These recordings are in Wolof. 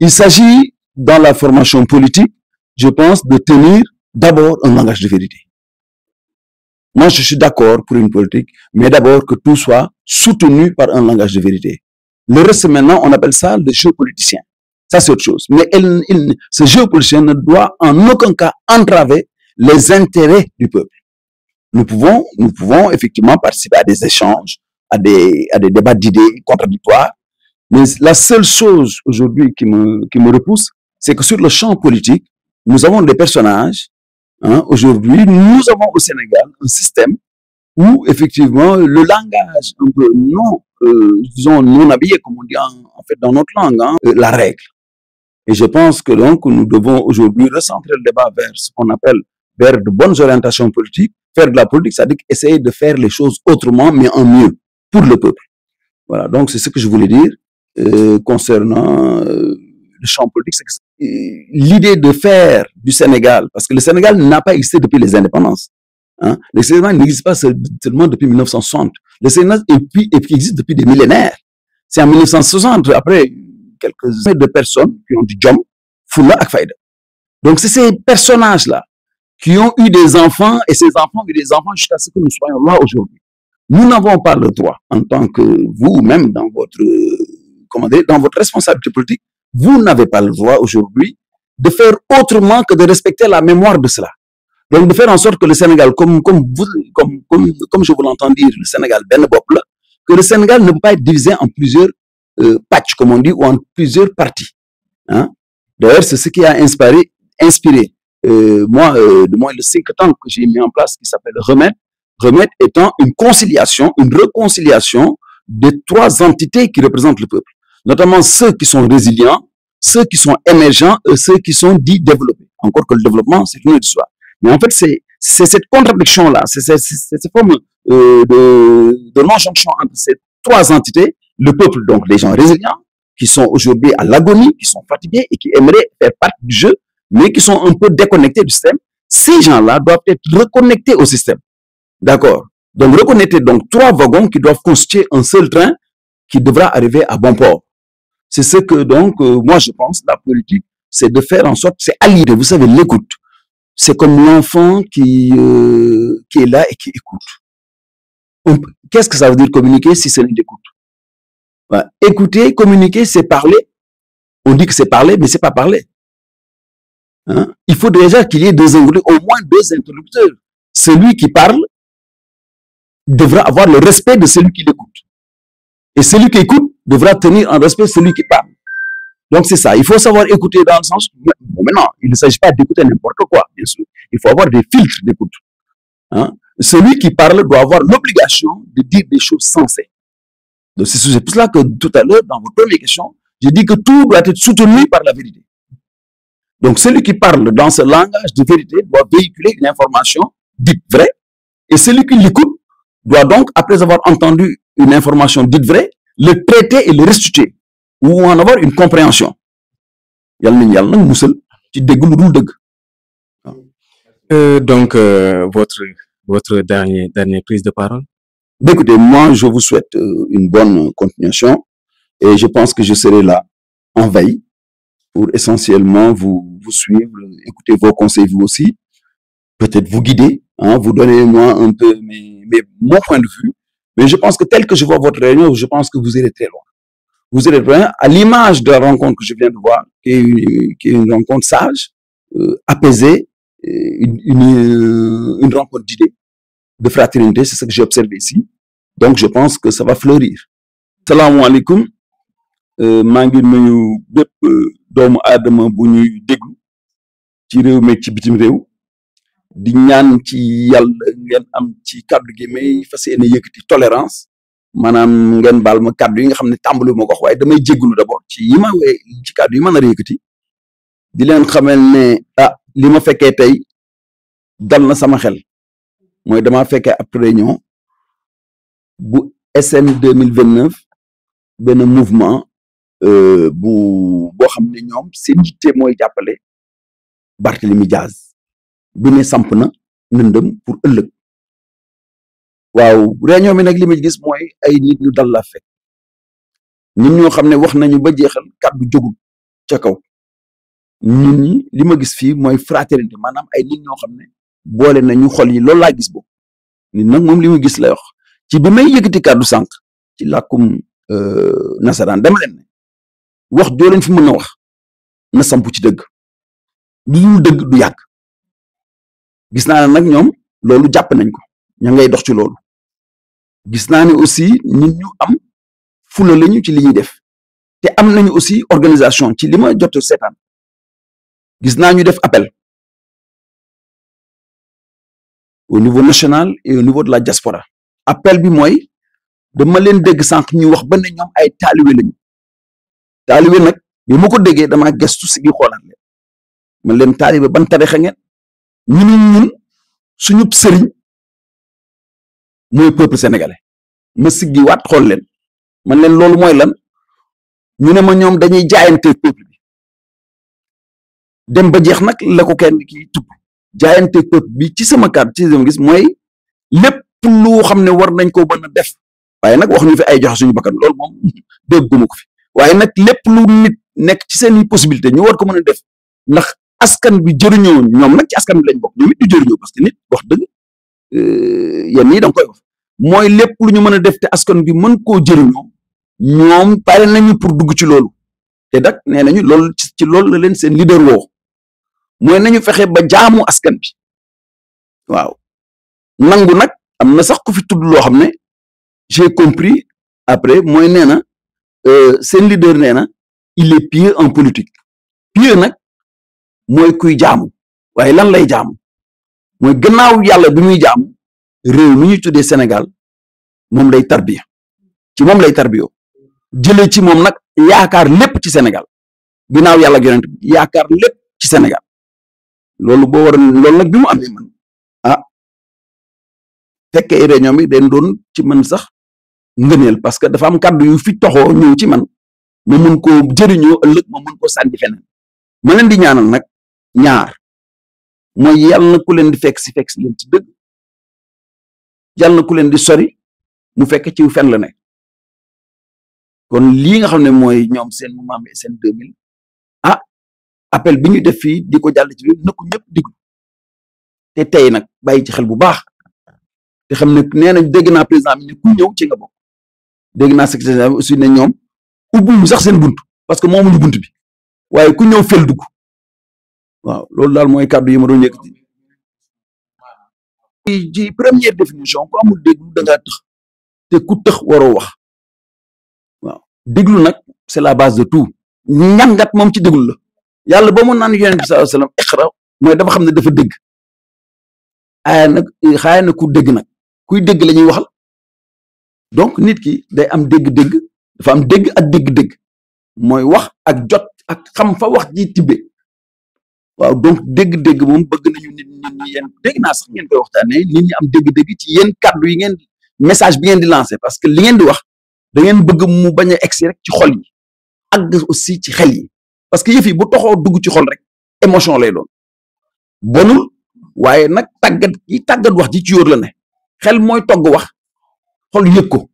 Il s'agit, dans la formation politique, je pense, de tenir d'abord un langage de vérité. Moi, je suis d'accord pour une politique, mais d'abord que tout soit soutenu par un langage de vérité. Le reste, maintenant, on appelle ça le jeu politicien. Ça, c'est autre chose. Mais ce jeu politicien ne doit en aucun cas entraver les intérêts du peuple. Nous pouvons effectivement participer à des échanges, à des débats d'idées contradictoires. Mais la seule chose aujourd'hui qui me repousse, c'est que sur le champ politique, nous avons des personnages. Aujourd'hui, nous avons au Sénégal un système où effectivement le langage un peu non habillé, comme on dit en fait dans notre langue, la règle. Et je pense que donc nous devons aujourd'hui recentrer le débat vers ce qu'on appelle vers de bonnes orientations politiques. Faire de la politique, c'est-à-dire essayer de faire les choses autrement, mais en mieux, pour le peuple. Voilà, donc c'est ce que je voulais dire concernant le champ politique. C'est l'idée de faire du Sénégal, parce que le Sénégal n'a pas existé depuis les indépendances. Le Sénégal n'existe pas seulement depuis 1960. Le Sénégal existe depuis des millénaires. C'est en 1960, après quelques années de personnes qui ont du jom, Fula ak Fayda. Donc c'est ces personnages-là qui ont eu des enfants, et ces enfants ont eu des enfants jusqu'à ce que nous soyons là aujourd'hui. Nous n'avons pas le droit, en tant que vous-même, dans votre responsabilité politique, vous n'avez pas le droit aujourd'hui de faire autrement que de respecter la mémoire de cela. Donc de faire en sorte que le Sénégal, comme je vous l'entends dire, le Sénégal ben bop, que le Sénégal ne peut pas être divisé en plusieurs patchs, comme on dit, ou en plusieurs parties. D'ailleurs, c'est ce qui a inspiré moi, le think tank que j'ai mis en place, qui s'appelle Remède. Remède étant une réconciliation des trois entités qui représentent le peuple. Notamment ceux qui sont résilients, ceux qui sont émergents et ceux qui sont dits développés. Encore que le développement, c'est une autre histoire. Mais en fait, c'est cette contradiction-là, c'est cette forme de non-jonction entre ces trois entités, le peuple, donc les gens résilients, qui sont aujourd'hui à l'agonie, qui sont fatigués et qui aimeraient faire partie du jeu, mais qui sont un peu déconnectés du système. Ces gens-là doivent être reconnectés au système. D'accord? Donc, reconnecter donc trois wagons qui doivent constituer un seul train qui devra arriver à bon port. C'est ce que donc, moi je pense, la politique, c'est de faire en sorte, c'est allier, vous savez, l'écoute. C'est comme l'enfant qui est là et qui écoute. Qu'est-ce que ça veut dire communiquer si c'est l'écoute? Écouter, communiquer, c'est parler. On dit que c'est parler, mais c'est pas parler. Il faut déjà qu'il y ait au moins deux interlocuteurs. Celui qui parle devra avoir le respect de celui qui l'écoute. Et celui qui écoute devra tenir en respect celui qui parle. Donc c'est ça, il faut savoir écouter dans le sens... Bon, maintenant, il ne s'agit pas d'écouter n'importe quoi, bien sûr. Il faut avoir des filtres d'écoute. Celui qui parle doit avoir l'obligation de dire des choses sensées. Donc c'est pour cela que tout à l'heure, dans votre première question, j'ai dit que tout doit être soutenu par la vérité. Donc celui qui parle dans ce langage de vérité doit véhiculer une information dite vraie, et celui qui l'écoute doit donc, après avoir entendu une information dite vraie, le traiter et le restituer, ou en avoir une compréhension. Donc, votre dernière prise de parole? Écoutez, moi, je vous souhaite une bonne continuation, et je pense que je serai là, en veille, pour essentiellement vous suivre, écouter vos conseils vous aussi, peut-être vous guider, vous donner moi un peu mon point de vue, mais je pense que tel que je vois votre réunion, je pense que vous irez très loin. Vous irez très loin, à l'image de la rencontre que je viens de voir, qui est une rencontre sage, apaisée, une rencontre d'idées, de fraternité, c'est ce que j'ai observé ici. Donc je pense que ça va fleurir. Salam alaikum. maa ngi nuyu bépp doomu aadama bu ñuy déglu ci réew mi ci bitim réew di ñaan ci yàlla ngeen am ci kàddu gi may fas yéene yëkkati tolérance maanaam ngeen baal ma kàddu yi nga xam ne tàmbali ma ko wax waaye damay jégalu d'abord ci ci kàddu yi ma nar a yëkkati di leen xamal ne li ma fekkee tey dal na sama xel mooy damaa fekkee ab réunion bu SN 2029 benn mouvement boo xam ne ñoom seen yitte mooy jàppale Barthélemy Diaz bi ne samp na nëndëm pour ëllëg waaw réunion bi nag li ma gis mooy ay nit ñu dal la fekk ñun ñoo xam ne wax nañu ba jeexal kàddu jógul ca kaw nit ñi li ma gis fii mooy fraternité maanaam ay nit ñoo xam ne boole nañu xol yi loolu laa gis boobu nit nag moom li mu gis lay wax ci bi may yëkkati kàddu sànq ci làkkum nasaraan dama leen ne wax joo leen fi mën na wax na samp ci dëgg lu dul dëgg du yàgg gis naa ne nag ñoom loolu jàpp nañ ko ña ngay dox ci loolu gis naa ne aussi nit ñu am fula lañu ci li ñuy def te am nañu aussi organisation ci li ma jot seetaan gis naa ñu def appel au niveau national et au niveau de la diaspora appel bi mooy dama leen dégg sànq ñu wax ba ne ñoom ay taalibe lañu taalibe nag bi ma ko déggee damaa gestu si gi xoolaat leen man leen taalibe ban tarixa ngeen ñun suñu sëriñ mooy peuple sénégalais ma siggi waat xool leen man leen loolu mooy lan ñu ne ma ñoom dañuy jaayante peuple bi dem ba jeex nag la ko kenn ki tubb jaayante peuple bi ci sama kàddu ci sama gis mooy lépp lu xam ne war nañ ko mën a def waaye nag wax ñu fi ay joxe suñu bakkan loolu moom dégguma ko fi waaye nag lépp lu nit nekk ci seeni possibilité ñu war ko mën a def ndax askan bi jëriñoo ñoom nag ci askan bi lañ bokk ñoom it du jëriñoo parce que nit wax dëgg yenn yi da nga koy wax mooy lépp lu ñu mën a def te askan bi mën koo jëriñoo ñoom pare nañu pour dugg ci loolu te nag nee nañu loolu ci loolu la leen seen leader woo mooy nañu fexe ba jaamu askan bi waaw nangu nag am na sax ku fi tudd loo xam ne j'ai compris après mooy nee na seen leader nee na il est pieux en politique pieux nag mooy kuy jaamu waaye lan lay jaamu mooy gannaaw yàlla bi muy jaamu réew mi ñuy tuddee Sénégal moom lay tarbiya ci moom lay tarbiyoo jëlee ci moom nag yaakaar lépp ci Sénégal ginnaaw yàlla ak yonent bi yaakaar lépp ci Sénégal loolu boo war loolu nag bi mu amee man fekkee réunion bi dañ doon ci man sax ngëneel parce que dafa am kàddu yu fi toxoo ñëw ci man ma mun koo jëriñoo ëllëg ma mun koo sànni feneen ma leen di ñaanal nag ñaar mooy yàlla na ku leen di fekk si leen ci dëgg yàlla na ku leen di sori mu fekk ci fen la nekk kon lii nga xam ne mooy ñoom seen mouvement SN 2000 appel bi ñu def fii di ko jàll ci biir na ko ñëpp diglu te tey nag bàyyi ci xel bu baax te xam ne nee nañ dégg naa président bi ne ku ñëw ci nga bokk dégg naa secrétaire bi aussi ne ñoom ubbiwuñu sax seen bunt parce que moomuñu bunt bi waaye ku ñëw fel dugg waaw loolu daal mooy kàddu yi ma doon yëkkati ci première définition ku amul déglu da ngaa tëx te ku tëx waroo wax waaw déglu nag c'est la base de tout ñàngat moom ci déglu la yàlla ba mu naan yonent bi sallallahu alayhi wasallam iqra mooy dafa xam ne dafa dégg aaya nag xaaya na ku dégg nag kuy dégg la ñuy waxal donc nit ki day am dégg-dégg dafa am dégg ak dégg-dégg mooy wax ak jot ak xam fa wax ji tibbe waaw donc dégg-dégg moom bëgg nañu nit ñi yéen dégg naa sax ngeen koy waxtaanee nit ñi am dégg-dégg ci yéen kàddu yi ngeen message bi ngeen di lancer parce que li ngeen di wax da ngeen bëgg mu bañ a egsi rek ci xol yi àgg aussi ci xel yi parce que yëf yi bu toxoo dugg ci xol rek émotion lay doon bonul waaye nag tàggat wax ji ci yóor la ne xel mooy togg wax xol yëg ko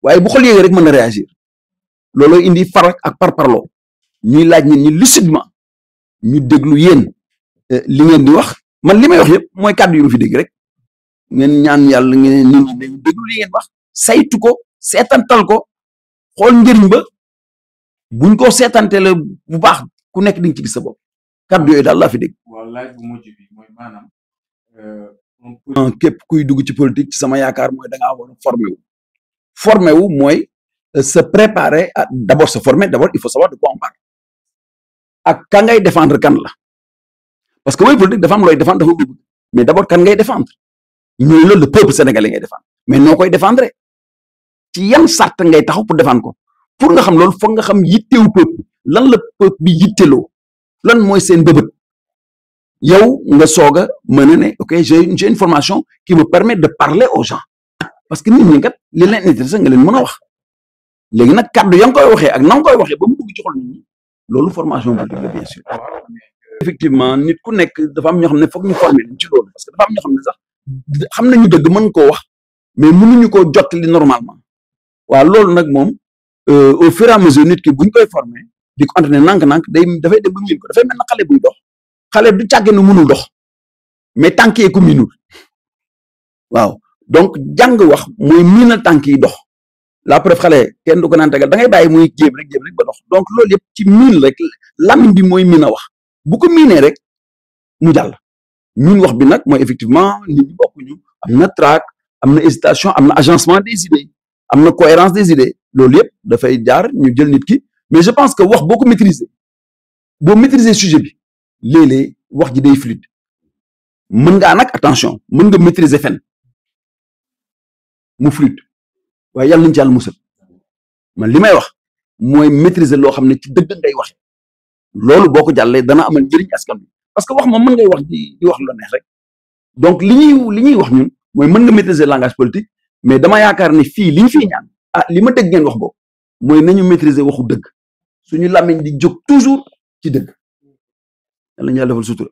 waaye bu xol yëgee rek mën na réagir looloo indi farak ak parparloo ñuy laaj nit ñi lucidement ñu déglu yéen li ngeen di wax man li may wax yëpp mooy kàddu yu ma fi dégg rek ngeen ñaan yàlla ngeen nit ñi dañu déglu li ngeen wax saytu ko seetantal ko xool njëriñ ba buñ ko seetantele bu baax ku nekk di nga ci gis sa bopp kàddu yooyu daal laa fi dégg. waaw laaj bu mujj bi mooy maanaam. képp kuy dugg ci politique ci sama yaakaar mooy da ngaa war a formé wu mooy se préparer à d'abord se former d'abord il faut savoir de quoi on parle ak kan ngay défendre kan la parce que mooy politique dafa am looy défendre dafa bëgg mais d'abord kan ngay défendre ñooy loolu le peuple sénégalais ngay défendre mais noo koy défendre ci yan sart ngay taxaw pour défendre ko pour nga xam loolu foog nga xam yittewu peuple lan la peuple bi yitteloo lan mooy seen bëbët yow nga soog a mën a ne ok j'ai une formation qui me permet de parler aux gens parce que nit ñi kat li leen intéressé nga leen mën a wax léegi nag kàddu ya nga koy waxee ak na nga koy waxee ba mu dugg ci xol nit ñi loolu formation politique la bien sûr effectivement nit ku nekk dafa am ñoo xam ne foog ñu former leen ci loolu parce que dafa am ñoo xam ne sax xam nañu dëgg mën koo wax mais mënuñu koo jottali normalement waaw loolu nag moom au fur et à mesure nit ki buñ koy former di ko entraîner nànk-nànk dafay dem ba miin ko dafay mel na xale buy dox xale du càgge nu mënul dox mais tànk yi ko miinul waaw donc jàng wax mooy miinal tànk yi dox la preuve xale kenn du ko naan tegal da ngay bàyyi muy jéem rek ba dox donc loolu yëpp ci miin rek làmmiñ bi mooy miin a wax bu ko miinee rek mu jàll miin wax bi nag mooy effectivement nit ñi bokkuñu am na trac am na hésitation am na agencement des idées am na cohérence des idées loolu yëpp dafay jaar ñu jël nit ki mais je pense que wax boo ko maîtriser boo maîtriser sujet bi léeg-léeg wax ji day fluide mën ngaa nag attention mën nga maîtriser fen mu fluide waaye yàlla nañu ci yàlla musal man li may wax mooy maîtriser loo xam ne ci dëgg ngay waxe loolu boo ko jàllee dana amal njëriñ askan bi parce que wax moom mën ngay wax di wax lu neex rek donc li ñuy wax ñun mooy mën nga maîtriser langage politique mais dama yaakaar ne fii li ñu fiy ñaan li ma dégg ngeen wax boobu mooy nañu maîtriser waxu dëgg suñu làmmiñ di jóg toujours ci dëgg yàlla ñu yàlla defal sutura